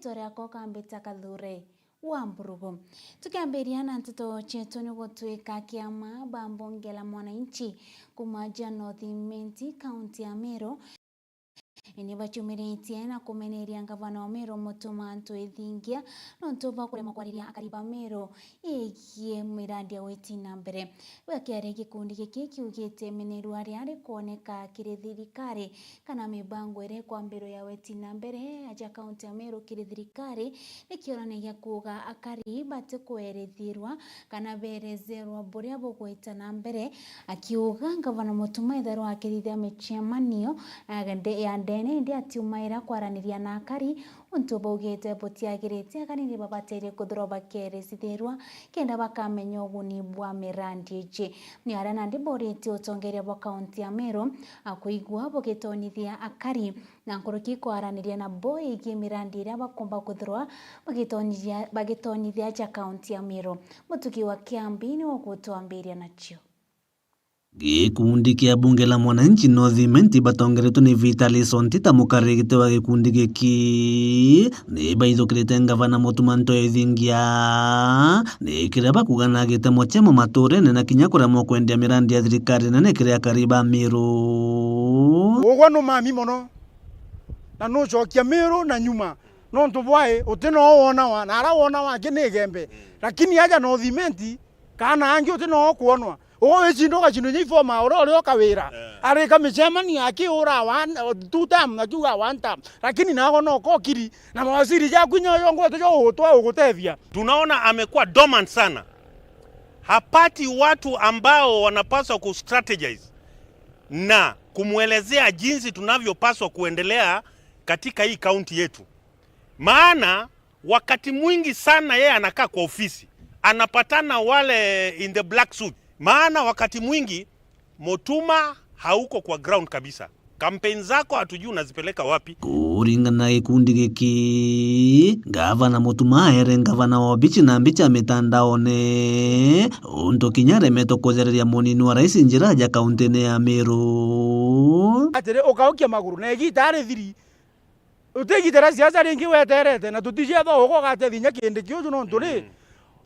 Rĩtwa kambĩta Kathure wa Mburugu. Tukiambiria na nteto chetu ni gũtuĩka kĩama mbunge la mwananchi kuma North Imenti kaunti ya Meru ini bachumiritie na kumeneria gavana wa Meru Mutuma Ntwithingia nontuba kurema kwariria akariba Meru igie miradi ya wetina mbere wekiare gikundi giki kiugite meneru ari kuoneka kiri thirikari kana mibango ire kwa mbero ya wetina mbere aja kaunti ya Meru kiri thirikari nikioranagia kuga akariba te kwerethirwa kana berezerwa buria bugwitana mbere akiuga gavana Mutuma ithero akirithia michemanio agende ya ndene ndi atiumaira kwaraniria na akari untu baugite butiagirite akanini babatere kuthroba kere sitherwa kenda bakamenya uguni bwa mirandi je ni arana ndi borete utongeria bwa kaunti ya Meru akuigwa bugitonithia akari na nkoroki kwaraniria na boy igi mirandi ira bakomba kuthroa bagitonithia ja kaunti ya Meru mutuki wa Kiambi wa kutuambiria nacho. Gikundi kia bunge la mwananchi North Imenti batongeretwo ni Vitalis Ontita mukarigite wa gikundi giki ni baithukirite gavana Mutuma Ntwithingia ni kireba kuganagite mochemo maturene na kinya kuramo kwendia mirandi ya thirikari nene kiria kariba Meru ugwa no mami mono na no chokia Meru na nyuma no ntubwae utino wona wa na ara wona wa kini gembe lakini aja North Imenti kana angi utino kuonwa owe chindoka chino nyifoma oro kawira ari kamechemani akiura 2 time na juga 1 time lakini nago no kokiri na mawaziri ya kunya yongo to hotwa ugutethia. Tunaona amekuwa dormant sana, hapati watu ambao wanapaswa kustrategize na kumuelezea jinsi tunavyopaswa kuendelea katika hii kaunti yetu. Maana wakati mwingi sana yeye anakaa kwa ofisi, anapatana wale in the black suit. Maana wakati mwingi Mutuma hauko kwa ground kabisa. Kampeni zako hatujui unazipeleka wapi. Kuringana na gikundi giki gavana Mutuma gavana wa bichi na mbicha mitandaone unto kinyare metokozereria munini wa rais njira ja kaunti ya Meru atere ukaukia maguru na gitare thiri utegitera siasa ringi weterete na tutijia tho uko gatethinya kindi kiuju no nturi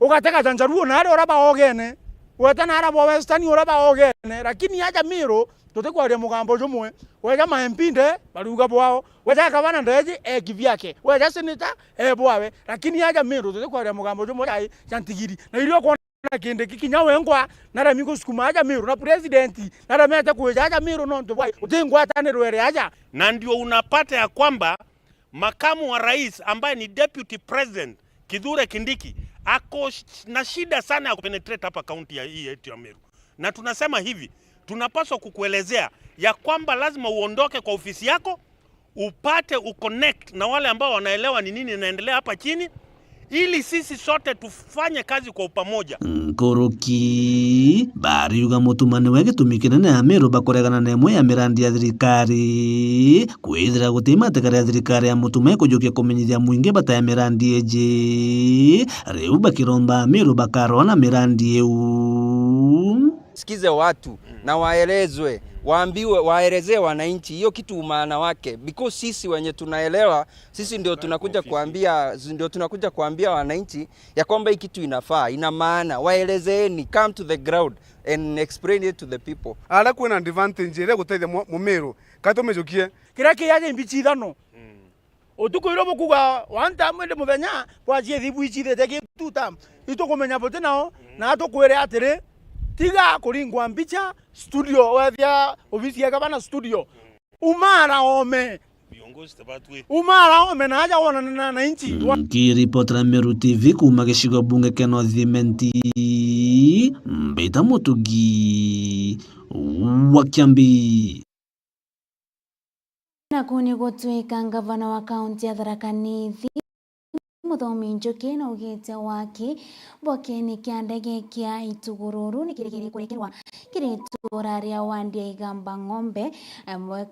ugateka Tanjaruo na ari oraba ogene wetana ara bo western oraba ogene lakini aja Meru tutikwaria mugambo jumwe weja maempinde baruga bwao weja gavana ndeje kivyake weja senator bwawe lakini aja Meru tutikwaria mugambo jumwe ai chantigiri na ilio kuona kinde kikinya wengwa nara miko sukuma aja Meru na president nara mete kuja aja Meru no ntubwai utingwa tane rwere aja na ndio unapata ya kwamba makamu wa rais ambaye ni deputy president Kithure Kindiki ako na shida sana ya kupenetrate hapa kaunti ya hii yetu ya Meru. Na tunasema hivi, tunapaswa kukuelezea ya kwamba lazima uondoke kwa ofisi yako, upate uconnect na wale ambao wanaelewa ni nini inaendelea hapa chini, ili sisi sote tufanye kazi kwa pamoja. Nkoroki bariuga Mutuma niwe gitumikire na Meru bakoregana na imwe ya mirandi ya thirikari kwithira gutima tekara ya thirikari ya Mutuma kujukia kumenyithia muingi bata ya mirandi eje riu bakiromba Meru bakarwa na mirandi eu. Sikize watu na waelezwe, waambiwe, waelezee wananchi hiyo kitu maana wake, because sisi wenye tunaelewa, sisi ndio tunakuja kuambia wananchi ya kwamba hii kitu inafaa, ina maana. Waelezeeni, come to the ground and explain it to the people. Ala kuna advantage ile gutethia Mumeru kato mejokie kiraki yaje mbichi thano utukwiro bukuga 1 time ndi muthenya kwajie thibu ichi thete 2 time itukumenya bote nao na atukwire atiri tiga kuringwa mbicha studio wethia ofisi ya gavana studio umara ome viongozi tabatwe umara ome na aja wona na inchi Kiripotera Meru TV kuma gishigo bunge kia North Imenti Mbita Mutugi wa Kiambi. Na kuni gũtuĩka gavana wa kaunti ya Tharaka Nithi muthomi Njuki na ugite wake bokeni kia ndege kia Itugururu ni kirikiri kurekerwa kiritura ria Wandia Igamba Ng'ombe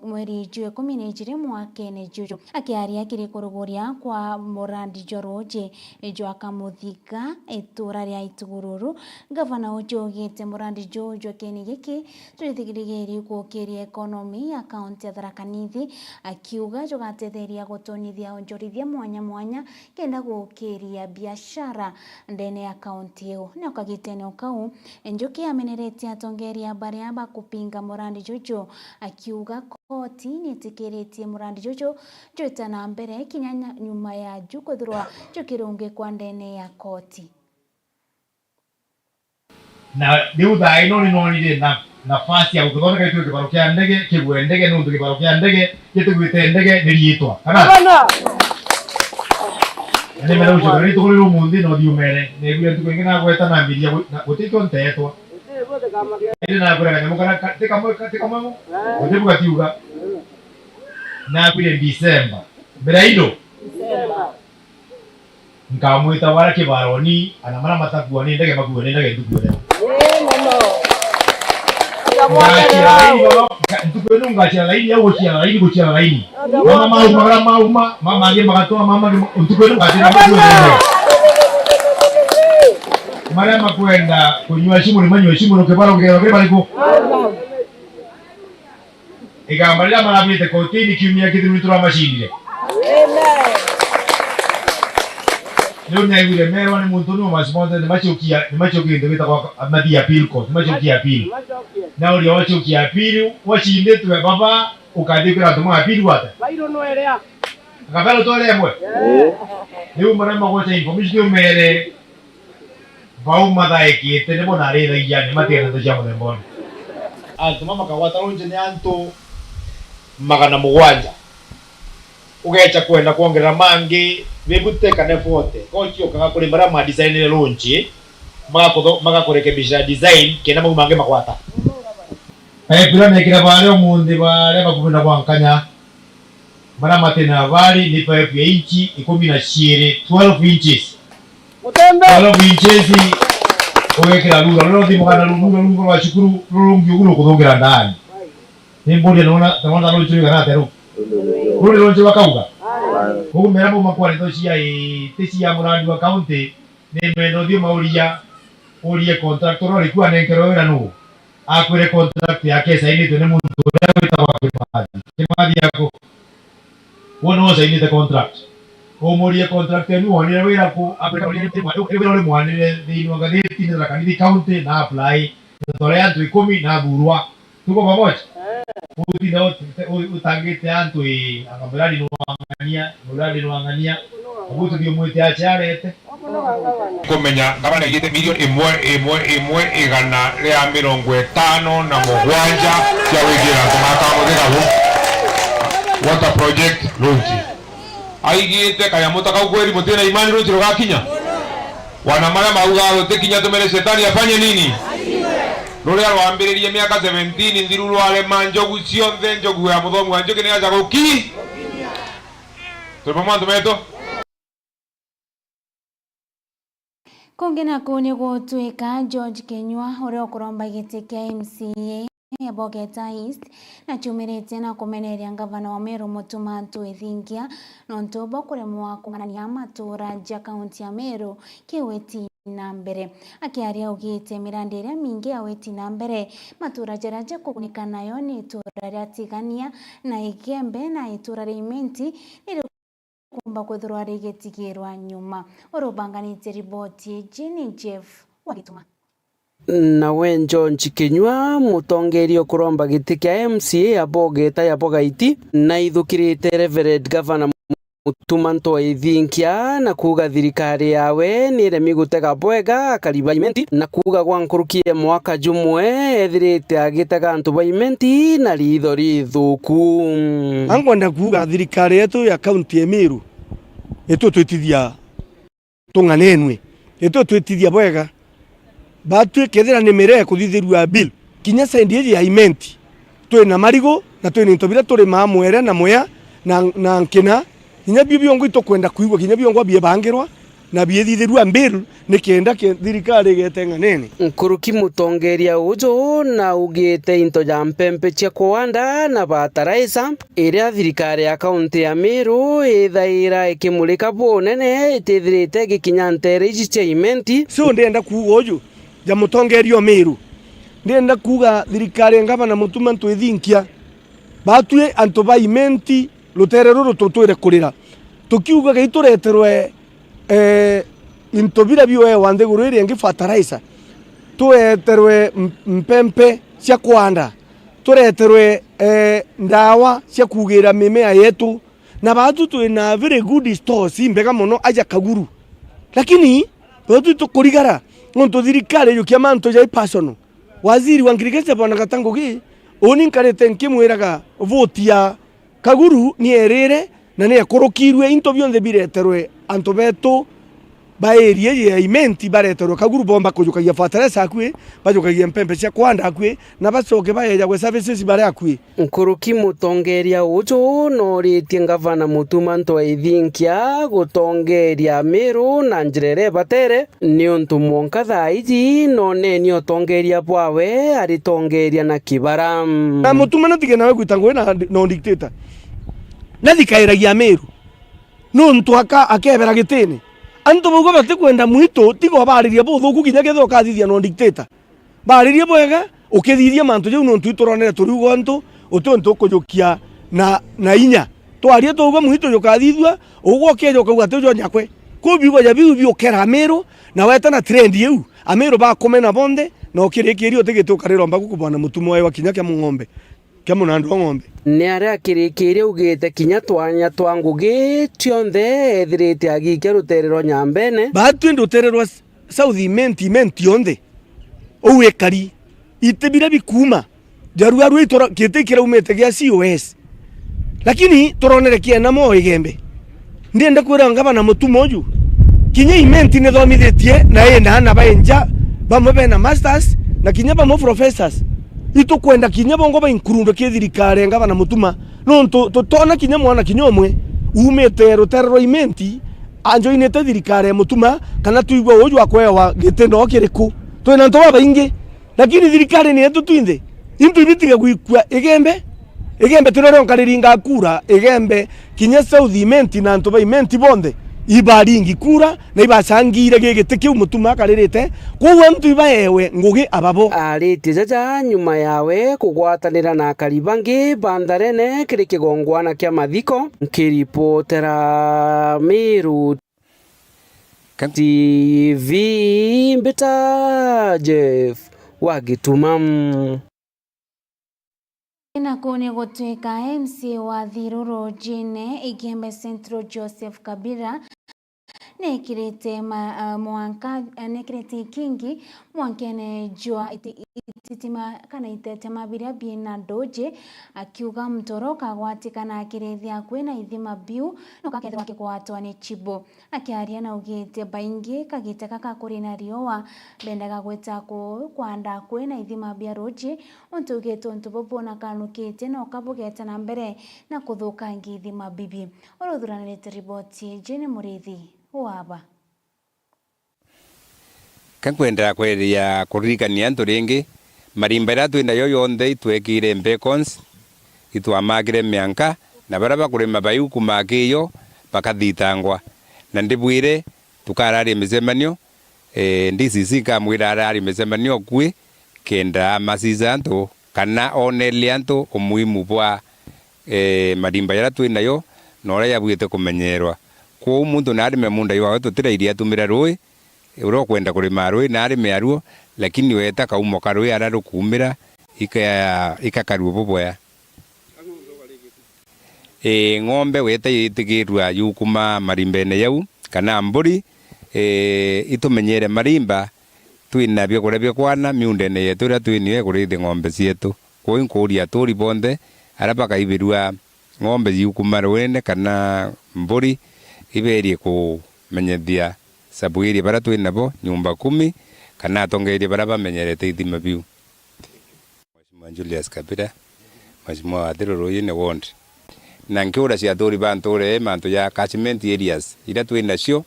mweri June 12 mwakene juju akiaria kirikuruguria kwa Murandi Joroje jwa Kamuthika itura ria Itugururu gavana ucio ugite Murandi Jojo keni giki twithigirigiri gukiria ekonomi ya kaunti ya Tharaka Nithi akiuga jogatetheria gutonithia onjorithia mwanya kenda gukiria biashara ndene ya kaunti iyo ni ukagitene ukau Njuki ameneretie atongeria baria bakupinga Murandi Jojo akiuga koti nitikiritie Murandi Jojo jweta na mbere kinyanya nyuma ya jukuthurwa jukirunge kwa ndene ya koti na riu thaa ino ninonire na nafasi ya guthondeka itu kibaro kia ndege kigwe ndege nundu kibaro kia ndege gitugwite ndege niriitwa kana ni mera ucio ni tukuriru mundi no diumere ne bia tukwingi na gweta na mbiria gutiko ntetwa iri na kura kanyamu kana katika mwangu utibu katiuga na kwire December mbere indo nkamwita wara kibaroni ana mara matakuwa ni ndege makuwa ni ndege tukuwe ntukwenu ngachira laini ya guchira laini mama ngie magatoa mama ntukwenu ngachira mara makwenda kunywa shimu ni manywa shimu no kebaro baliko igambalira marabite kotini kiumia kithirutura mashini leo naiguire merwa ni muntu no masimonde ni machokia ndegeta kwa amadi appeal court ni machokia appeal na uri wachokia appeal wachinde tu baba ukadikira tuma appeal wata bairo no erea akabelo tole mwe leo mara magocha information mere vau madaiki tene bona reda yani matena ndo jamu de mbona atuma makawata ronje ni anto magana mugwanja ugecha kwenda kuongerera mangi bibuteka ne fote kochi okaga kuri mara ma design le ronje maga kurekebisha design kena mange makwata pila nekira bale omundi bale bakubina kwankanya mara matena bali ni pipe ya inchi 12 inches 12 inches kuwekera lura lolo ndimo kana lura wa shukuru lulungi ugulo kuthongera ndani nimbodi naona lolo chiri kana teru lolo chiri wakauga huko meramo makwari toshia teshi ya Murandi wa county ne meno dio mauria orie contractor alikuwa nenkero wera no akwire contract yake saini tune muntu wita kwa kimadi yako wono saini the contract omorie contract ni wonire wira ku apeka wire mwanire thini ngageti ni Tharaka Nithi county na apply tore antu 10 na burwa tuko pamoja utina utangite antu akabirani no angania ubutu dio mwete acharete kumenya ngabana igite milioni imwe igana ria 57 na mugwanja cia wigira tumakamuthiga water project launch aigite kaya mutaka kweli mutina imani launch rogakinya wana mara mauga rutikinya tumere shetani afanye nini rore rwambiririe miaka 17 ndiru rwale manjogu cionthe njogu ya muthomu wa Njuki ni aja guki tulipomandu meto kongena kuni gutwika George Kenywa uria ukuromba giti kia MCA ya Bogeta East na chumirite na kumeneria gavana wa Meru Mutumanto Ethingia nontobo kuremwa kunganania matura ja kaunti ya Meru kiweti na mbere akiaria ugite mirandi iria mingi ya weti na mbere matura jaraje kukunika nayo ni itura ria Tigania na Igembe na itura ria Imenti ni kumba kwethurwa rigetigirwa nyuma urubanganite riboti jini Jeff Wagituma nawe George Kenywa mutongerio kuromba giti kia MCA ya Bogeta ya Bogaiti na ithukirite Reverend Governor Mutumanto Ethingia na kuga thirikari yawe ni remi gutega bwega akariba imenti na kuga gwankurukie mwaka jumwe ethirite agitega antu ba imenti na ritho rithuku angwenda kuga thirikari yetu ya kaunti ya Meru twitithia tunganenwe twitithia bwega batu kethira ni mere kuthithirwa bill kinya sendi ya imenti twina marigo na twina intobira turi mamwere na moya na nkina inya biongo itokwenda kuigwa kinya biongo biebangirwa na biethithirwa mbiru nikenda thirikari getenga nene nkuruki mutongeria ujo na ugite into ya mpempe cia kuanda na bataraisa iria thirikari ya kaunti ya Meru ithaira ikimulika bunene itithirite gikinya ntere ici cia imenti so ndenda kuga uju ya mutongeria Meru ndenda kuga thirikari ngavana Mutuma ntwithinkia batue antu ba imenti rutere ruru tutwire kurira tukiuga gaitureterwe intobira biwe wande guriri engi fertilizer tueterwe mpempe cia kwanda tureterwe ndawa cia kugira mimea yetu na batu twina very good stores imbega muno aja Kaguru lakini batu tukurigara nonto thirikari yukia manto ya personal waziri wa ngirigece bwana Gatangugi oni nkarete nkimwiraga vote ya Kaguru ni erere na ni akorokirwe into bionde bireterwe anto beto baeria ya imenti bareterwe Kaguru bomba kujukagia fertilizer akwe bajukagia mpempe cia kwanda akwe na bacoke baeja gwe services bare akwe nkuruki mutongeria ujo noritie ngavana Mutuma ntwaithinkia gutongeria Meru na njirere batere ni untu mwonka thaiji none ni utongeria bwawe aritongeria na kibara na Mutuma natige nawe gwitangwe na no dictator na thikairagia Meru no ntu akebera gitini anto bugo bate kwenda mwito tigo bariria buthuku kinya getho kathithia no dictator bariria bwega ukithithia mantu je no ntu turonere turiugo ntu utonto kujukia na inya twaria tugo mwito yukathithua ugo kejo kauga tujo nyakwe kubigo ya biu kera Meru na weta na trend yu Ameru ba komena bonde no kirikiri utigitukarira mbagu kubana Mutuma wa kinya kya ng'ombe kya munandu ng'ombe ni aria kirikiri ugite kinya twanya twa ngugi tionthe ethirite agikia ruterero nyambene batu ndutererwa South imenti yonde uwekari itebira bikuma jaru aru itora kitekira umete gya COS lakini turonere kiena mo igembe ndienda kwira ngabana Mutuma uju kinya imenti ne thomithitie na yenda na baenja bamwe bena masters na kinya bamwe professors ito kwenda kinya bongo ba inkurunde ke thirikari ngabana Mutuma no tona kinya mwana kinyomwe umete ruterero imenti anjo inete thirikari ya Mutuma kana tuigwa uju akwewa gitendo kiriku twina nto baba ingi lakini thirikari ni yetu twinde into ibitiga gwikwa igembe turero nkariringa kura igembe kinya South imenti na nto ba imenti bonde ibaringi kura na ibacangire gigite kiu Mutuma karirite kuwa mtu ibaewe ngugi ababo ariti jaja nyuma yawe kugwatanira na karibangi bandharene kiri kigongwana kia mathiko nkiripotera Meru TV mbita Jeff Wagitumam Inakuni gutwika MC wa Thiruru Jine Igembe Central Joseph Kabira nekirite nekirite kingi mwankene jua ititima kana itetema biria bina doje akiuga mtoroka gwatikana akirethia kwina ithima biu no kakethwa kikwatwa ni chibo akiaria na ugite baingi kagite kaka kuri na riowa bendaga gweta kwanda kwina ithima bia roje onto geto ntubobo na kanukite no kabugeta na mbere na kuthukangi ithima bibi orothuranite riboti Jane Murithi waba kankwenda kweria kuririkania antu ringi marimba ira twina yo yonthe itwekire beacons itwamagire mianka na bara bakurima bayu kumakiyo bakathitangwa na ndibwire tukarari micemanio DCC kamwira arari micemanio kwi kenda masiza antu kana onelia antu umuhimu bwa marimba ira twina yo nora yabwite kumenyerwa kwa muntu narime munda yo tutira iria tumira rui uro kwenda kurima rui narime aruo lakini weta kaumo karui ararukumira ikakaruo boboya ng'ombe weta itigirwa yukuma marimbene yau kana mburi itumenyere marimba twina byo kurebya kwana miundene yetu ria twiniwe kurithi ng'ombe cietu kwa inkuria turi bonde araba kaibirwa ng'ombe yukuma ruene kana mburi iberie kumenyethia sabuiri bara twinabo nyumba 10 kana tongerie bara bamenyerete ithima biu Mheshimiwa Julius Kabira Mheshimiwa Thiruru Jine ward na nkiura cia turi banture mantu ya catchment areas ira twina cio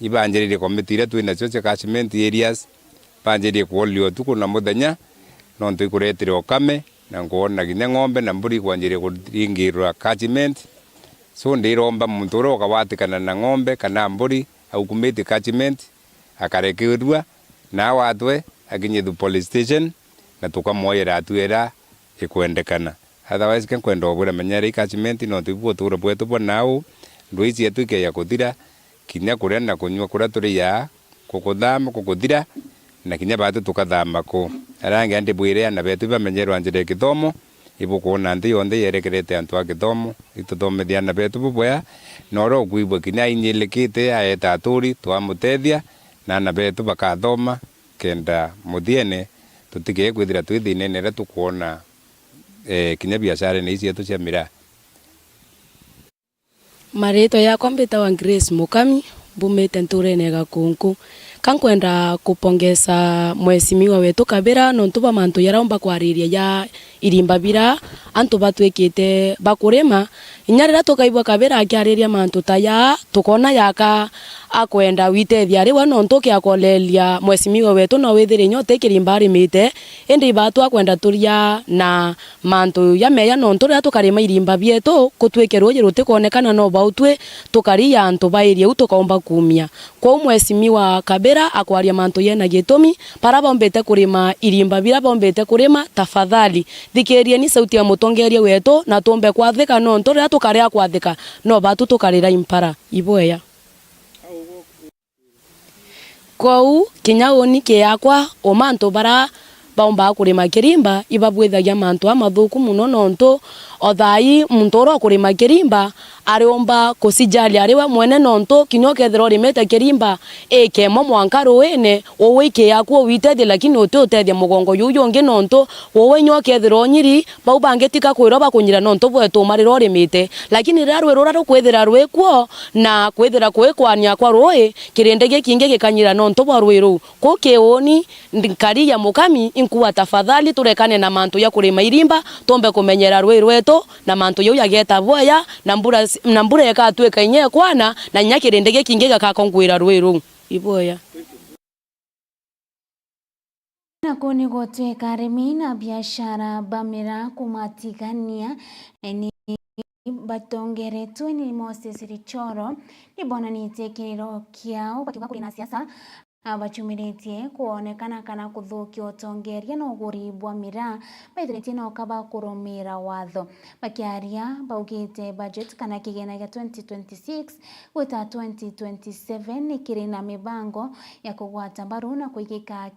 ibanjirire committee ira twina cio cia catchment areas banjirire kuolio tuku na muthenya no ntikuretire okame na nguona ginya ng'ombe na mburi kwanjire kuringirwa catchment so ndiromba muntu ro kawatikana na ng'ombe kana mburi au kumite catchment akarekerwa na watwe akinye police station na tukamoyera atwera ikwendekana otherwise kan kwenda obura menyere catchment no tibuo turo bwetu bonao nduici yetu ke ya kuthira kinya kuria na kunywa kuria turi ya kukuthama kukuthira na kinya batu tukathama ko arange ande bwire na betu bamenyerwa anjire kithomo ibukuona ndi yonde yerekerete antu akithomo ituthomethia na betu bubwa no ro kuibwa kinya inyelikite aeta aturi twamutethia na betu bakathoma kenda muthiene tutige kwithira twithine nere tukuona kinya biashara ni cia cia mira. Marito ya kompita wa Grace Mukami bumete nturene Gakunku kankwenda kupongeza mwesimiwa wetu Kabira no ntuba mantu yaraomba kwariria ya irimba bira antu batwekete bakurema inyarira tukaibwa Kabira akiariria mantu taya tukona yaka akwenda witethia riwa no ntuke akolelia mwesimiwa wetu no withire nyote kirimba rimite indi batu akwenda turia na mantu ya meya no nturia tukarima irimba bietu kutwekerwo jiruti konekana no bautwe tukaria antu bairie utukaomba kumia kwa mwesimiwa Kabira akwaria mantu yena gitumi para bombete kurima irimba bira bombete kurima tafadhali thikerie ni sauti ya mutongeria wetu na tumbe kwathika no nturia tukaria kwathika no batu tukarira impara iboya kou kinyawoni ke yakwa o mantu bara baomba kurima kirimba ibabwethagia mantu amathuku muno nontu othai muntu ro kurima kirimba ariomba kusijali ariwe mwene nontu kinyokethero rimete kirimba ekemo mwanka ruene wowe ike yakwo witethia lakini ututethia mugongo yuyu ngi nontu wowe nyokethero nyiri baubangetika kwiro bakunyira nontu bwetu mariro rimite lakini rarwe rora kwethira rwekwo na kwethira kwekwania kwa roe kirindege kinge gikanyira nontu bwa rwiru kukioni ndikari ya Mukami inkuwa tafadhali turekane na mantu ya kurima irimba tombe kumenyera rwetu na mantu yu yageta boya na mbura yakatweka inye kwana na nyakirindege kinge gakakongwira rwiru iboya na kuni gotweka arimi na biashara bamira kumatigania ni batongeretwe ni Moses Richoro ni bona ni tekiriro kiao bakiuga kuri na siasa abachumiretie kuonekana kana kuthukia utongeria no guribwa mira baithiretie no kaba kurumira watho bakiaria baugite budget kana kigena gya 2026 gwita 2027 nikiri na mibango ya kugwata mbaru na kuigika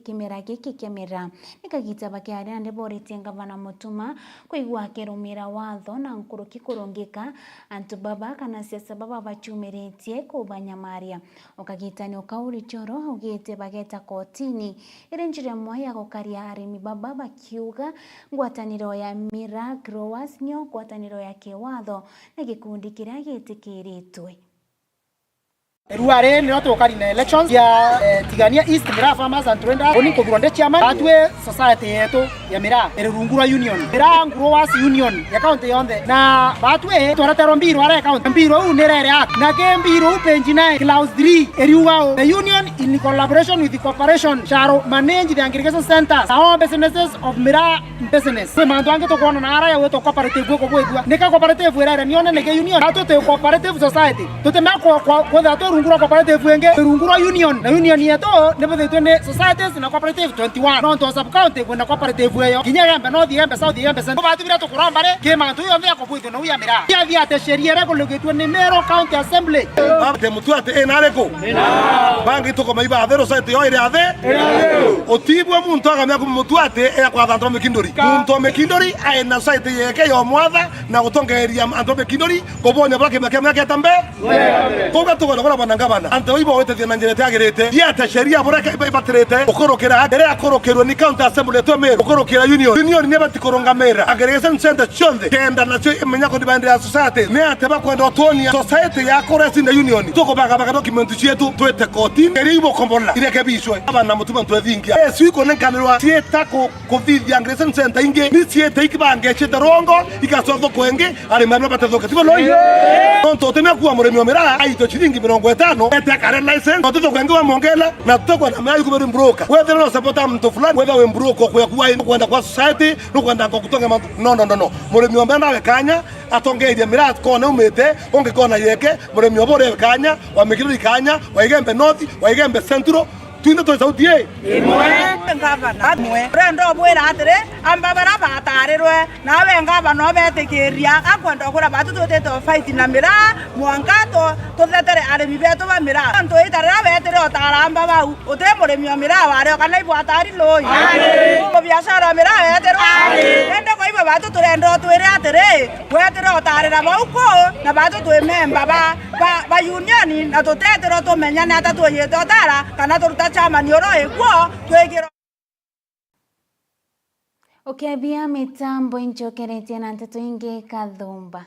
kimera giki kimera nikagita bakiaria ndiborete ngavana Mutuma kuigwa kirumira watho na nkuruki kurungika antu baba kana siasa baba bachumiretie kubanyamaria ukagita ni ukauri Choro ugite bageta kotini irenjire moya gukaria arimi baba bakiuga ngwataniro ya Mira Growers nyo ngwataniro ya kiwatho na gikundi kiria gitikiritwe Ruare nero tukari na elections ya tigania East Mira Farmers and Traders oni kuguronde chairman atwe society yetu ya Mira Erungura Union Mira Growers Union ya county yonde na batwe toratero mbiro ara county mbiro unerere ak na ke mbiro page 9 clause 3 eriwao the union in collaboration with the corporation shall manage the aggregation centers our businesses of Mira business se mando ange to kona na ara ya weto cooperative ko bwetwa nika cooperative era nione neke union atu te cooperative society tutema ko that Rungura cooperative wenge Rungura union na union yeto nebo twende societies na cooperative 21 no to sub county kwenda cooperative weyo kinyagambe no thiembe south thiembe sent batu bira tukuramba re ke mantu yo thia kopwito no ya Mira ya thia te sheria re kolegetwe ni Meru County Assembly te mutu ate enareko bangi to koma iba thero site yo ire athe otibwe muntu agamya ku mutu ate e kwa Anthony Mekindori muntu Mekindori aina site yeke yo mwatha na gutongeria Anthony Mekindori kobonya bake make tambe ko gato gona na ngabana ante ibo wete na njere tagirete yete sheria boreka ibatirete ukorokera agere akorokero ni county assembly to Meru ukorokera union ne batikoronga mera aggregation center chonde kenda na cyo imenya ko dibandira society ne ate bakwenda otonia society ya koresi na union toko baga document chetu twete koti eri ibo kombola irekebishwe abana mutuma twethingia swiko nenkanirwa sieta ko covid aggregation center inge ni sieta ikibange chetarongo ikasotho kwenge ari mama batathoka tibo loyo tonto temya kuwa muremi omera aito chiringi 50 ete kare license ototo kwenge wa mongela na toko na mayu kubere mbroka whether no supporta mtu fulani whether we mbroka kwa kwenda kwa society no kwenda kutonga no muremi omera nawe kanya atongeria mirat kona umete onge kona yeke muremi obore kanya wa mikiro kanya wa igembe north wa igembe central twinde to sauti imwe ngavana mwe rendo bwera atere ambabara batarirwe nawe ngavana betekeria akwenda kura batu tote to fight na mira mwangato totetere aremi beto ba mira anto itara betere otaramba bau otemore mio mira ware kana ibo atari loyi ko biashara mira betere ende ko ibo batu turendo twere atere wetere otarira bau ko na batu to member ba union na totetere to menya na tatu yeto tara kana to chama ni oroe kwa twegero Ukiambia mitambo injokerete na nteto inge kathumba.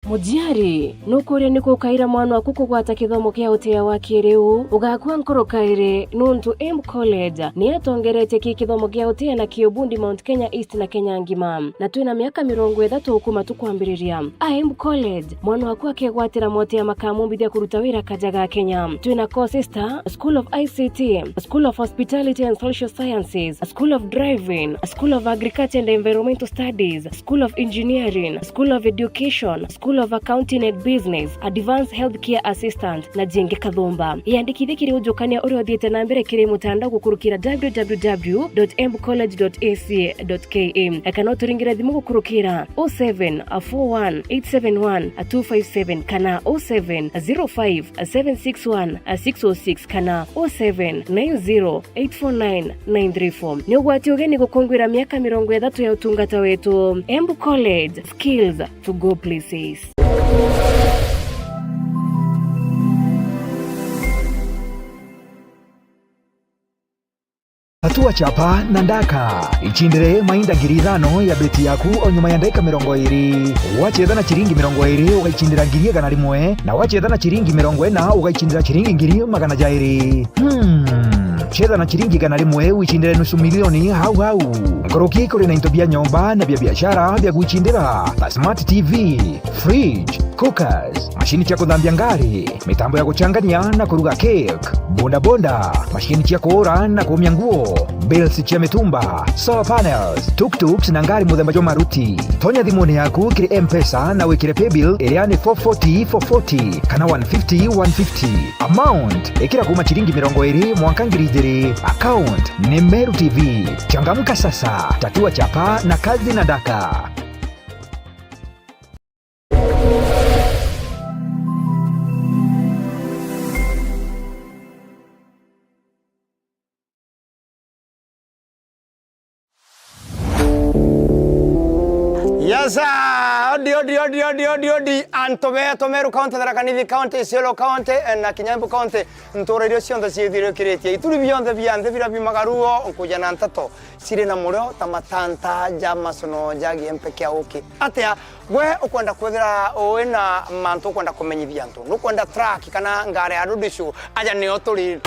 Mujiari nukure niko kaira mwana waku kugwata kithomo kia utia wa kiriu ugakua nkorokaire nuntu M College ni atongerete ki kithomo kia utia na Kiobundi Mount Kenya East na Kenya ngima na twina miaka 30 ukuma tukwambiriria M College mwana waku akegwatira motia makamumbithia kuruta wira kajaga Kenya twina courses ta School of ICT, School of Hospitality and Social Sciences, School of Driving, School of Agriculture and Environmental Studies, School of Engineering, School of Education, School of Accounting and Business, Advanced Healthcare Assistant na Jenge Kathumba. Iandikithie kiri ujukania uri othiete na mbere kiri mutandao gukurukira www.mcollege.ac.ke kana uturingira thimu gukurukira 0741871257 kana 0705761606 kana 0790849934 ni ugwati ugeni gukungwira miaka 30 ya utungata wetu. M College, skills to go places. Hatua chapa na ndaka ichindire mainda ngiri 5 ya beti yaku onyuma ya ndeka 20 wacheza na chiringi 20 ugaichindira ngiri 100 na wacheza na chiringi 40 ugaichindira chiringi ngiri 200 cheza na chiringi 100 uichindire nusu milioni hau ngoroki kuri na into bia nyomba na bia biashara bia guichindira smart TV, fridge, cookers, mashini cha kuthambia ngari, mitambo ya kuchangania na kuruga cake, bonda, mashini cha kuora na kumya nguo, bills cha mitumba, solar panels, tuk-tuks na ngari muthemba jo maruti. Tonya thimuni yaku kiri M-Pesa na wikire pay bill iriani 440 kana 150. Amount ikira kuma chiringi 20 mwanka ngiri 2. Account ni Meru TV. Changamka sasa, tatua chapa na kazi na daka. Yasa, odi anto Meru County, Tharaka Nithi County, Isiolo County, na Kinyambu County, ntore rio cionthe ciithire kiretie ituri bionthe bianthe bira bimagaruo nkuja na ntato siri na murio tamatanta jamasono jagi mpekea uki atia we ukwenda kwethira wina mantu ukwenda kumenyithia antu nukwenda track kana ngare arudishu aja ni oturi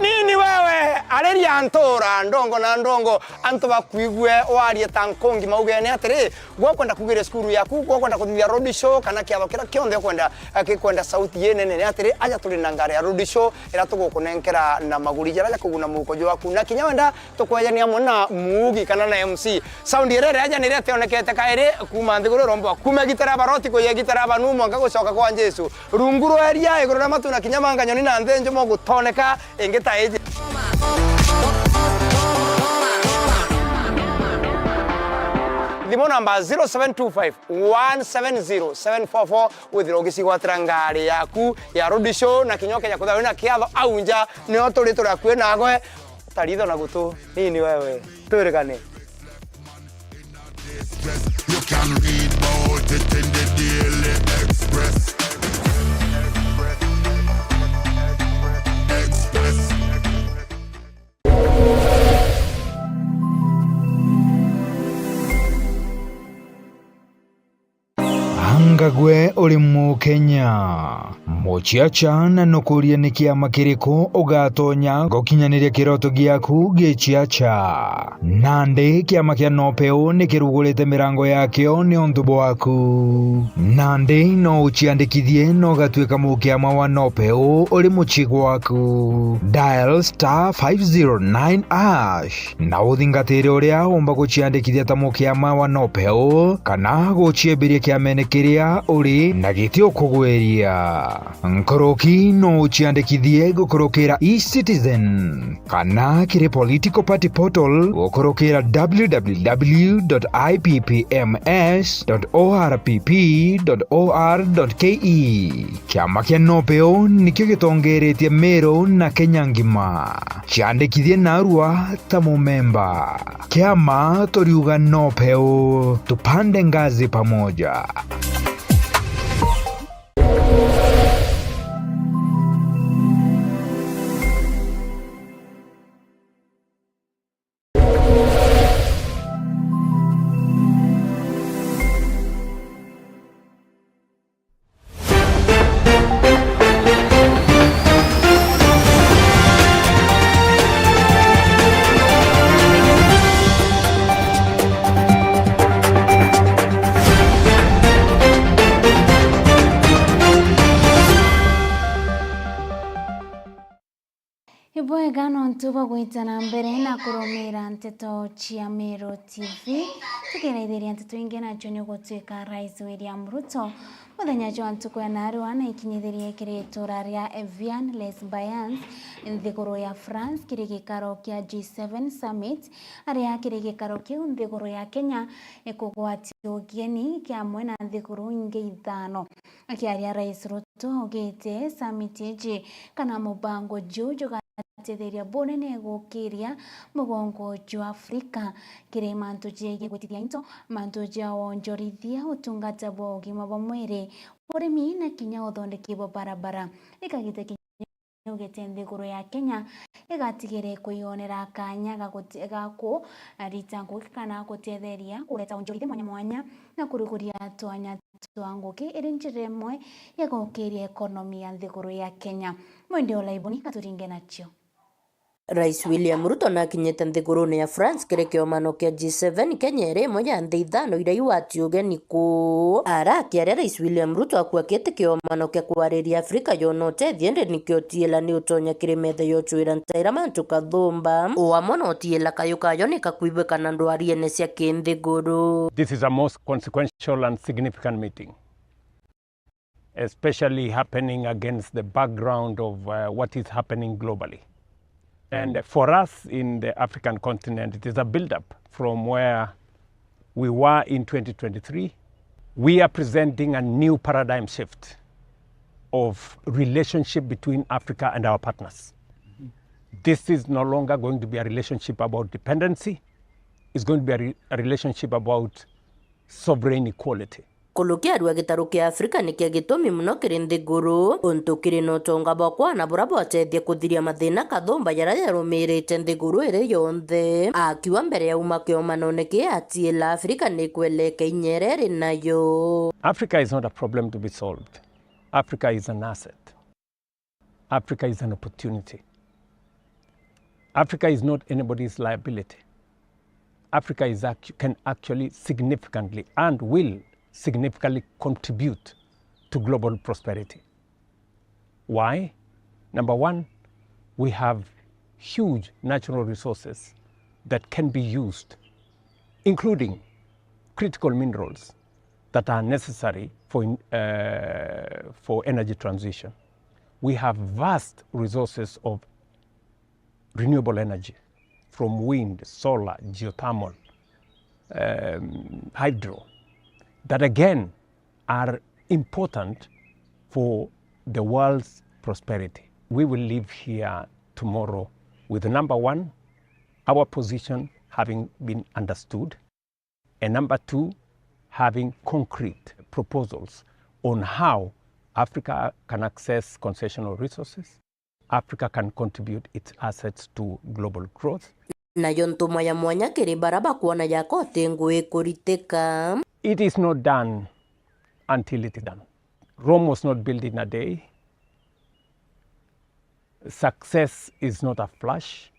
ni nini wewe areria antora ndongo na ndongo anto bakwigwe warie tankongi maugene atiri gwakwenda kugire skuru yaku gwakwenda kuthia road show kana kiabo kira kionde kwenda sauti yenene atiri aja tuli na ngare ya road show ira tugukunenkera na maguri jara kuguna mukojo waku na kinyawenda tukwajania mona mugi kana na MC sound irere aja nirete onekete kaire kuma nthiguru rombo kuma gitara baroti ko ye gitara banumo ngagucoka kwa Jesu runguru eria iguru na matuna kinyamanga nyoni na nthenjo mo gutoneka engeta eje Limo namba 0725 170 744 withirogisi gwatira ngari yaku ya road show na kinyoke ya kuthawe na kiatho aunja ni otorito rya kwe nagwe taritho na gutu nini wewe turekane you can read about it in the Daily Express Ngagwe uri mu Kenya muchiacha na nukuria ni kiama kiriko ugatonya gukinyaniria kiroto giaku gichiacha nandi kiama kia nopeo ni kirugurite mirango yakio ni untubo waku nandi no uchiandikithie no gatuika mukiama wa nopeo uri muchigo waku dial *509# na uthingatire uria umba guchiandikithia ta mukiama wa nopeo kana guchiembiria kiamene kiria uri na gitio kugweria nkoroki no uchiandikithie gukorokera eCitizen kana kiri political party portal gukorokera www.ipms.orpp.or.ke kiama kia nopeo nikio gitongeretie mero na Kenya ngima chiandikithie narua ta mumemba kiama toriuga nopeo tupande ngazi pamoja. Ibwegano ntuba gwitana mbere na kurumira nteto cia Mero TV tukireithiria nteto ingi nacio ni gutwika Rais William Ruto muthenya jwa ntuko ya narua na ikinyithirie kiritura ria Evian Les Bayans nthiguru ya France kiri gikaro kia G7 Summit aria kiri gikaro kiu nthiguru ya Kenya ikugwatio ugeni kia mwena nthiguru ingi ithano akiaria Rais Ruto ugite summit iji kana mubango juju tetheria bonene gukiria mugongo jwa Afrika kire mantu jege gwitithia into mantu ja wonjorithia utungata bwa ugima bwa mwiri urimi na kinya uthondeki bwa barabara ikagite ugete nthiguru ya Kenya igatigire kuionera kanya gako ritangu kana gutetheria kureta wonjorithia mwanya mwanya na kuruguria twanya twanguki iri njira imwe ya gukiria ekonomi ya nthiguru ya Kenya mwende olaibuni katuringe nacio. Rais William Ruto na kinyete nthiguruni ya France kire kiomano kia G7 Kenya iri moja nthi ithano iria iwatio ugeni ku arakiaria Rais William Ruto akuakite kiomano kia kwariria Afrika yonote thiende nikio tiela ni utonya kire metha yochwira ntaira mantu kathumba uamwe no tiela kayukayo ni kakuibwe na ndwari ene cia kinthiguru. This is a most consequential and significant meeting, especially happening against the background of what is happening globally. And for us in the African continent, it is a build-up from where we were in 2023. We are presenting a new paradigm shift of relationship between Africa and our partners. This is no longer going to be a relationship about dependency. It's going to be a relationship about sovereign equality. Kulukia rwa gitaru kia Afrika ni kia gitumi muno kiri nthiguru untu kiri no tonga bokwa na burabo atethia kuthiria mathina kathumba yara yarumirite nthiguru iri yonthe akiwa mbere ya uma kiomano niki atiela Afrika ni kweleke inyerere nayo. Africa is not a problem to be solved. Africa is an asset. Africa is an opportunity. Africa is not anybody's liability. Africa can actually significantly and will significantly contribute to global prosperity. Why? Number one, we have huge natural resources that can be used, including critical minerals that are necessary for energy transition. We have vast resources of renewable energy from wind, solar, geothermal, hydro, that again are important for the world's prosperity. We will live here tomorrow with number one, our position having been understood, and number two, having concrete proposals on how Africa can access concessional resources, Africa can contribute its assets to global growth. Nayo ntuma ya mwanya kiri baraba kuona yako tengue kuriteka. It is not done until it is done. Rome was not built in a day. Success is not a flash.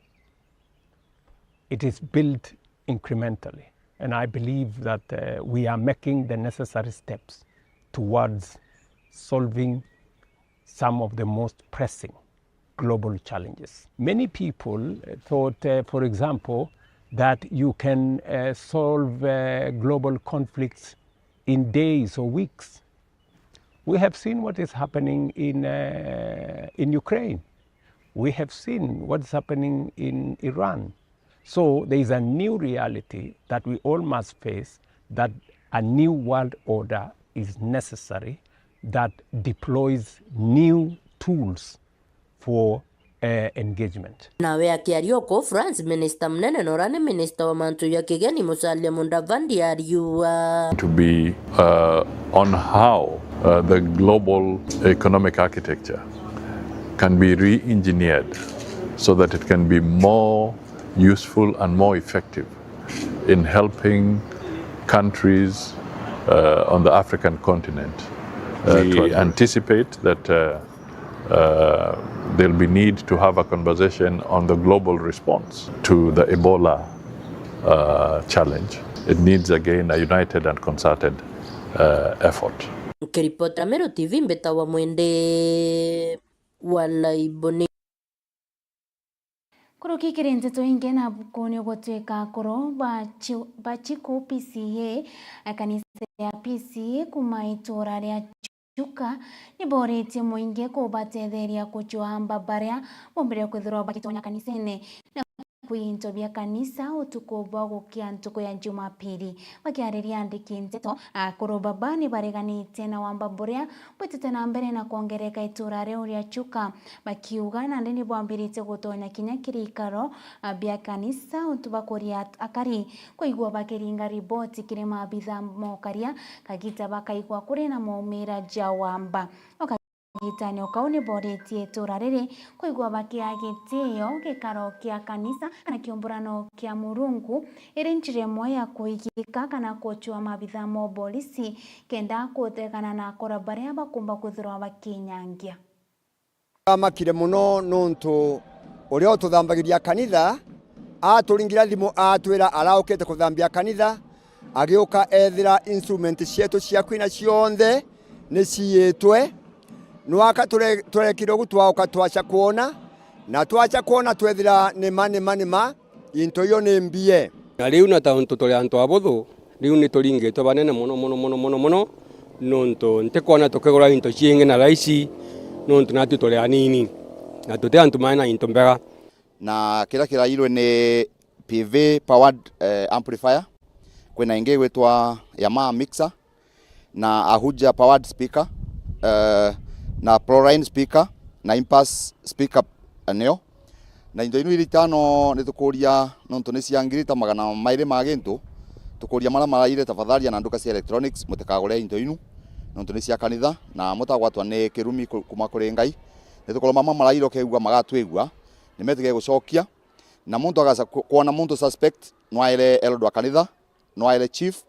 It is built incrementally. And I believe that we are making the necessary steps towards solving some of the most pressing global challenges. Many people thought, for example, that you can solve global conflicts in days or weeks. We have seen what is happening in Ukraine. We have seen what's happening in Iran. So there is a new reality that we all must face, that a new world order is necessary that deploys new tools for engagement. Nawe akiarioko France Minister mnene norane Minister wa mantu ya kigeni Musalia Mudavadi ariua to be on how the global economic architecture can be re-engineered so that it can be more useful and more effective in helping countries on the African continent. We anticipate that there'll be need to have a conversation on the global response to the Ebola challenge. It needs again a united and concerted effort. Kiripota Mero TV mbeta wa mwende wala iboni. Kuro kikirente to inge na bukoni ogotweka kuro bachiko PCA kanisa ya PCA kumaitora ria Chuka niboretie muinge kubatetheria kuchwamba baria bombere kwithirwa bakitonya kanisene na kuintobia kanisa utuko bwago kiantuko ya Jumapili bakiariria andiki nteto akoro babani bareganite na wamba boria bwetete na mbere na kuongereka itura reu ria Chuka bakiuga na ndeni bwambirite gutonya kinya kirikaro bia kanisa utubakoria akari kuigwa bakiringa riboti kire mabitha mokaria kagita bakaigwa kuri na maumira jawamba gitani okaune boretie turarere kuigwa bakiagitio gikaro kia kanisa kana kiomburano kia Murungu irinjire moya kuigika kana kochwa mabitha mo polisi kenda kutegana na akora baria bakumba kuthirwa bakinyangia amakire muno nuntu urio tuthambagiria kanitha aturingira thimu atwira araukete kuthambia kanitha agioka ethira instrument cietu cia kwina cionthe ni ciitwe nwaka turekire gutwauka twacha kuona na twacha kuona twethira nima into yo ni mbie na riu na tauntu tuli antu abuthu riu ni turingitwe banene muno nonto ntekona tukegora into ciingi na raisi nonto natu tuli anini na tuti antu maina into mbega na kila kirairwe ni PV powered amplifier kwena ingi wetwa Yamaha mixer na Ahuja powered speaker na ProLine speaker na Impasse speaker neo na indo inu iritano nitukuria nonto ni ciangirita magana maire magintu tukuria mara maraire tafadhali na nduka cia electronics mutakagure indo inu nonto ni cia kanitha na mutagwatwa ni kirumi kuma kuri Ngai nitukolo mama maraire keugwa magatwigwa nimetige gucokia na muntu agaca kuona muntu suspect nwaire eldwa kanitha nwaire chief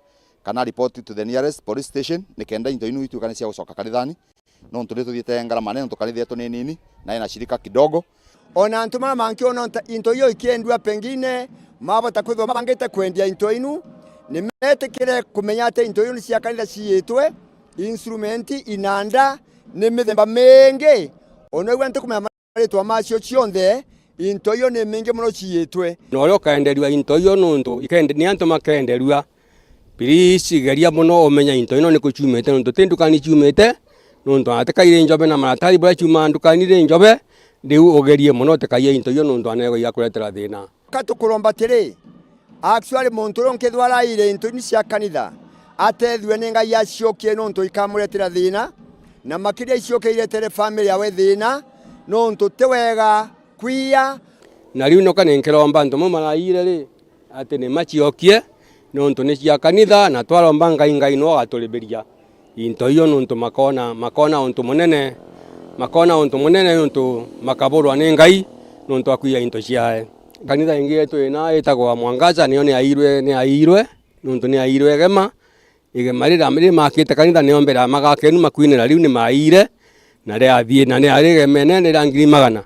kana report to the nearest police station nikenda indo inu itu kana cia gucoka kanithani no ntuli tuthiete ngara manene tukanithia tu nini na ina shirika kidogo ona antuma mankiona into iyo ikiendwa pengine mabota kuthoma bangite kwendia into inu nimetekire kumenya ate into inu cia kanitha ciitwe instrument inanda ni mithemba mingi ona igwa ntukumenya maritwa macio cionthe into iyo ni mingi muno ciitwe no rio kaenderua into iyo nundu ikende ni antu makenderua please geria muno omenya into ino ni kuchumete nundu tindukani chumete nundu atekaire njobe na maratari bura chuma ndukani ri njobe riu ogerie muno tekaye into iyo nundu anego ya kuretera thina katukuromba tiri actually muntu ronke thwara ire into ni cia kanitha atethwe ni ngai aciokie nundu ikamuretera thina na makiria iciokeire tere family yawe thina nundu tewega kwia na riu no kanenkiromba ntumo maraire ri ati ni maciokie nundu ni cia kanitha na twaromba ngai no gaturibiria into iyo nundu makona untu munene nundu makaburwa ni ngai nundu akuia into ciae kanitha ingi yetu ina itagwa Mwangaza niyo ni airwe nundu ni airwe igema rira makite kanitha niyo mbera magakenu makwinira riu ni maire na ria athie na ni arigemene ni rangiri magana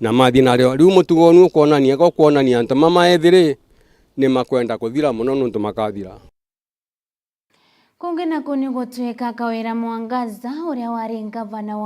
na mathie na rio riu mutugo nu kuonania antu mama ethiri ni makwenda kuthira muno nundu makathira kungi naku ni gutwika Kawira Mwangaza uria wari ngavana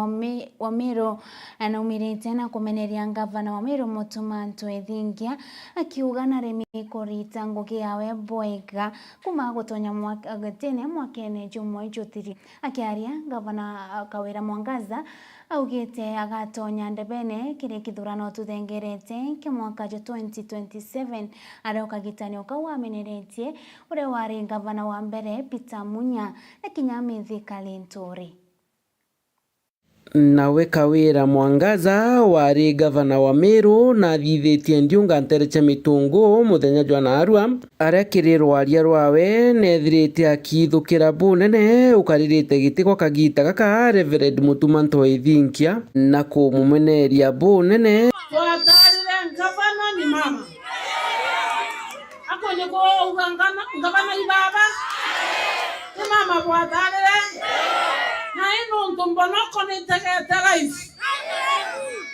wa Meru anaumirite na kumeneria ngavana wa Meru Mutuma Ntwethingia akiuga na remi kurita ngugi yawe bwega kuma gutonya mwakene mwakene jumwe jutiri akiaria ngavana Kawira Mwangaza augite agatonya ndebene kire kithurano tuthengerete ke mwaka 2027 aroka gitanio kwa ameneretie uria wari ngavana wa mbere Peter Munya na Kinyamithi Kalintori. Nawe Kawira Mwangaza wari gavana wa Meru na thithitie Ndiunga Ntereche Mitungu muthenya jwa narua aria kirirwo aria rwawe nethirite akithukira bunene ukaririte giti kwa kagita gaka Reverend Mutuma Ntwethingia na kumumeneria bunene twatarire ngavana ni mama akonye ko ngavana ibaba ni mama bwatarire na ino ntumbona kone tegeta life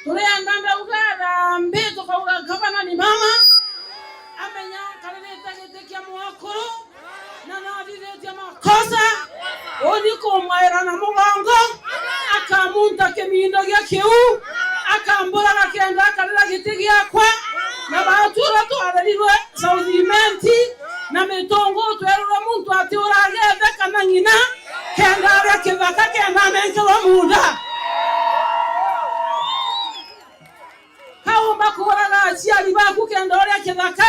tuliandanda ugara mbeto kwa gavana ni mama amenya kalileta getekia mwakuru na nadiletia makosa oniko mwaira na mugongo akamunta kemindo gya kiu akambura akenda kalila gitigia kwa na batura twarelirwe saudimenti na mitongo twerura muntu ati uragenda kana nyina kenda ara kivaka kenda menkwa munda kaumba kuraga aciari baku kenda ora kivaka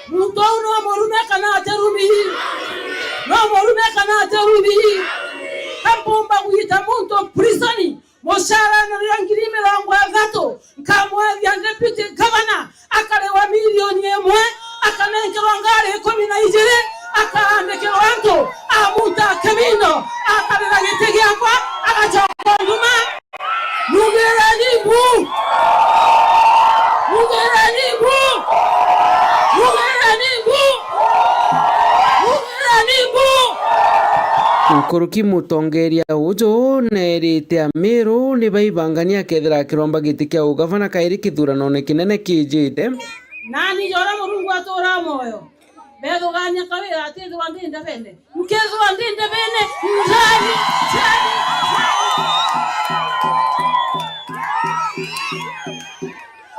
muntu no morume kana aterubi no morume kana aterubi kampomba kuita muntu prisoni moshara na rangiri 30 kamwezi ya deputy governor akalewa milioni 1 akanenkelwa ngare 12 akaandikirwa antu amuta kemino akalela gitegia kwa akachonduma mugeranibu Nkuruki mutongeria ujo nerite Meru ni baibangania kethira kiromba giti kia ugavana kairi kithurano ne kinene kijite nani jora murungu atora moyo bedo ganya Kawira ati wandinde bene mkezo wandinde bene njani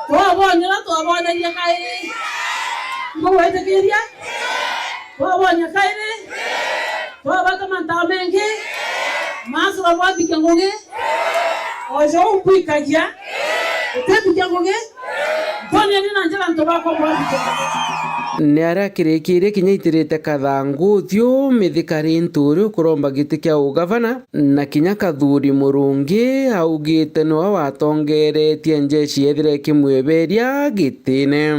twabonya Kairi mwete kiria twabonya Kairi twabata mantamengi maso wabati kengoge ojo umpikagia utetu kengoge bone ni nanjala ntobako wabati ni aria kirikire kinyitirite kathangu thio mithikari nturi kuromba giti kia ugavana na kinya kathuri murungi augite no watongeretie njeshi ethire kimweberia gitine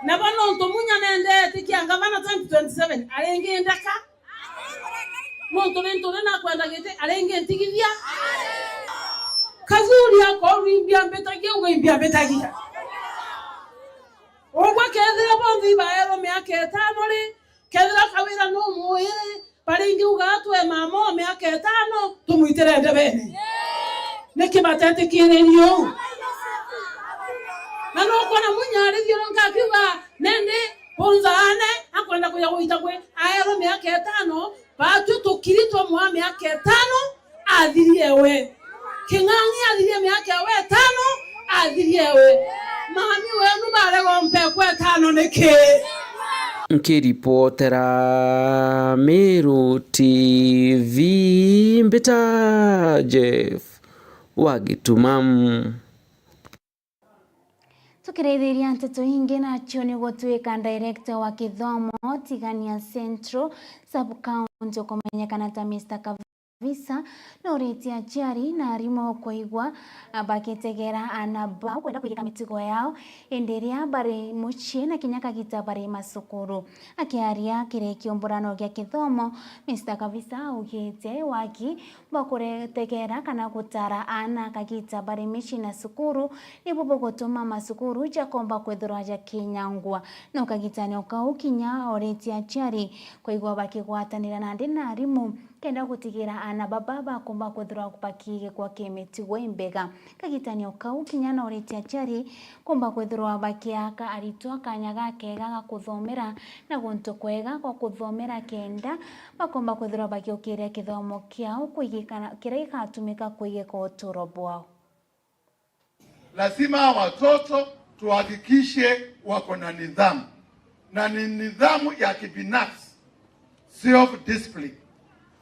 na bano ntomunya nende tikia ngavana 2027 alenge ndaka muntu na kwenda gite alenge ntigithia kazuri yako wimbia mbetagia wimbia mbetagia ogwa kethira bondi baero miaka 5 ri kethira Kawira no muire paringi ugatwe mama miaka 5 tumuitire ndebene niki batete kirerio Na no kona munyari thio ngakiuga nende ponzane akwenda kuya guita kwe ayero miaka 5 batu tukiritwa mwa miaka 5 athiriewe King'ang'i athirie miaka 5 athiriewe mami wenu marego mpekwe 5 niki Nkiripotera Meru TV Mbita Jeff Wagitumam. Tukiretheria nteto ingi nacio ni gutwika director wa kithomo Tigania Central Sub-County kumenyekana ta Mr. Kavisa no reti aciari na arimo kuigwa bakitegera anaba kwenda kwigika mitigo yao enderia bari mucie na kinyaka gitabari masukuru akiaria kirekio mburano gya kithomo Mr. Kavisa ugite waki bakuretegera kana gutara ana kagita bari mici na sukuru nibo bogotuma masukuru jakomba kwethura ja kinyangwa no kagitani okaukinya oreti aciari kuigwa bakigwatanira na ndina arimu kenda gutigira ana baba bakomba kwethura kupakige kwa kimitigo imbega kagitani okaukinya na oreti aciari komba kwethura bakiaka aritwa kanyaga kega gakuthomera na guntu kwega kwa kuthomera kenda bakomba kwethura bakiokire kithomo kiao kuigikana kiraika atumika kuigika uturo bwao. Lazima watoto tuhakikishe wako na nidhamu, na ni nidhamu ya kibinafsi, self discipline,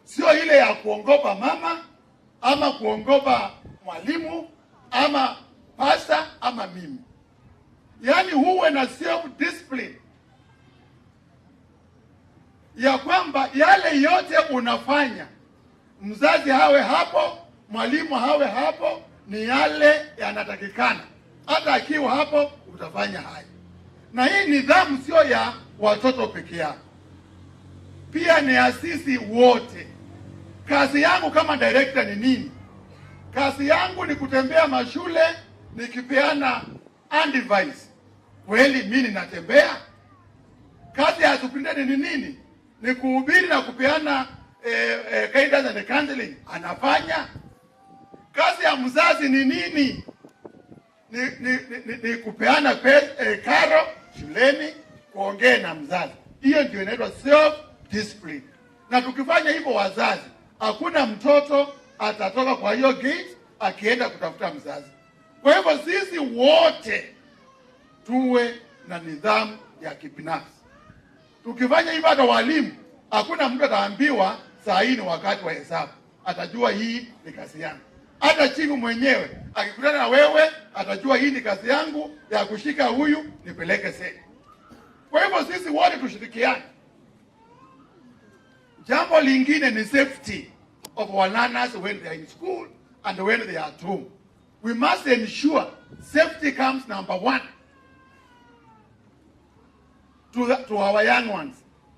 sio ile ya kuongopa mama ama kuongopa mwalimu ama pasta ama mimi. Yani huwe na self discipline ya kwamba yale yote unafanya, mzazi hawe hapo, mwalimu hawe hapo, ni yale yanatakikana. Hata akiwa hapo utafanya haya. Na hii nidhamu sio ya watoto peke yao, pia ni ya sisi wote. Kazi yangu kama director ni nini? Kazi yangu ni kutembea mashule nikipeana advice. Kweli mimi ninatembea? Kazi ya superintendent ni nini? Ni kuhubiri na kupeana guidance and counseling. Anafanya. Kazi ya mzazi ni nini? Ni kupeana karo shuleni, kuongea na mzazi. Hiyo ndio inaitwa self discipline. Na tukifanya hivyo wazazi, hakuna mtoto atatoka kwa hiyo gate akienda kutafuta mzazi. Kwa hivyo sisi wote tuwe na nidhamu ya kibinafsi. Tukifanya hivyo, hata walimu, hakuna mtu ataambiwa saa hii ni wakati wa hesabu. Atajua hii ni kazi yangu. Hata chifu mwenyewe akikutana na wewe atajua hii ni kazi yangu ya kushika huyu nipeleke sasa. Kwa hivyo sisi wote tushirikiane. Jambo lingine ni safety of our learners when they are in school and when they are at home. We must ensure safety comes number 1 to our young ones,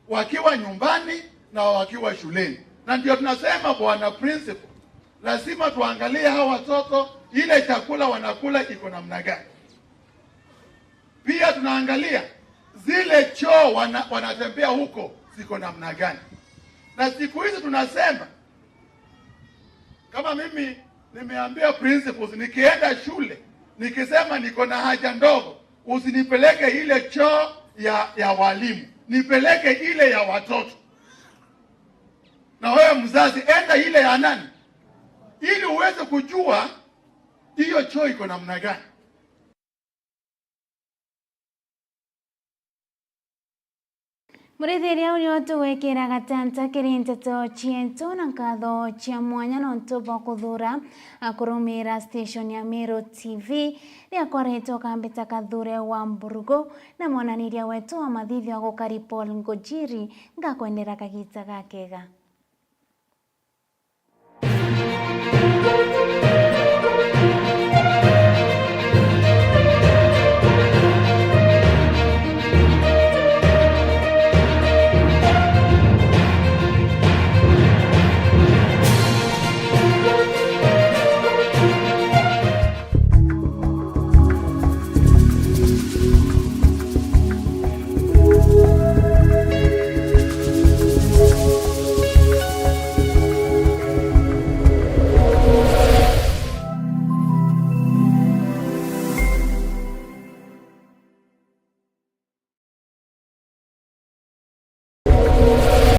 wakiwa nyumbani na wakiwa shuleni. Na ndio tunasema bwana principal, lazima tuangalie hao watoto, ile chakula wanakula iko namna gani. Pia tunaangalia zile choo wanatembea huko ziko namna gani. Na siku hizi tunasema, kama mimi nimeambia principals, nikienda shule nikisema niko na haja ndogo, usinipeleke ile choo ya walimu, nipeleke ile ya watoto. Na wewe mzazi, enda ile ya nani, ili uweze kujua hiyo choo iko namna gani. Muretheria uri otuwekera gatanta kirinteto chiento na nkatho chia mwanya no ntuba kuthura kurumira station ya Meru TV riakoretwo kambita kathure wa Mburugo na monaniria wetu wa mathithio gukari Paul Ngojiri ngakwendera kagita gakega.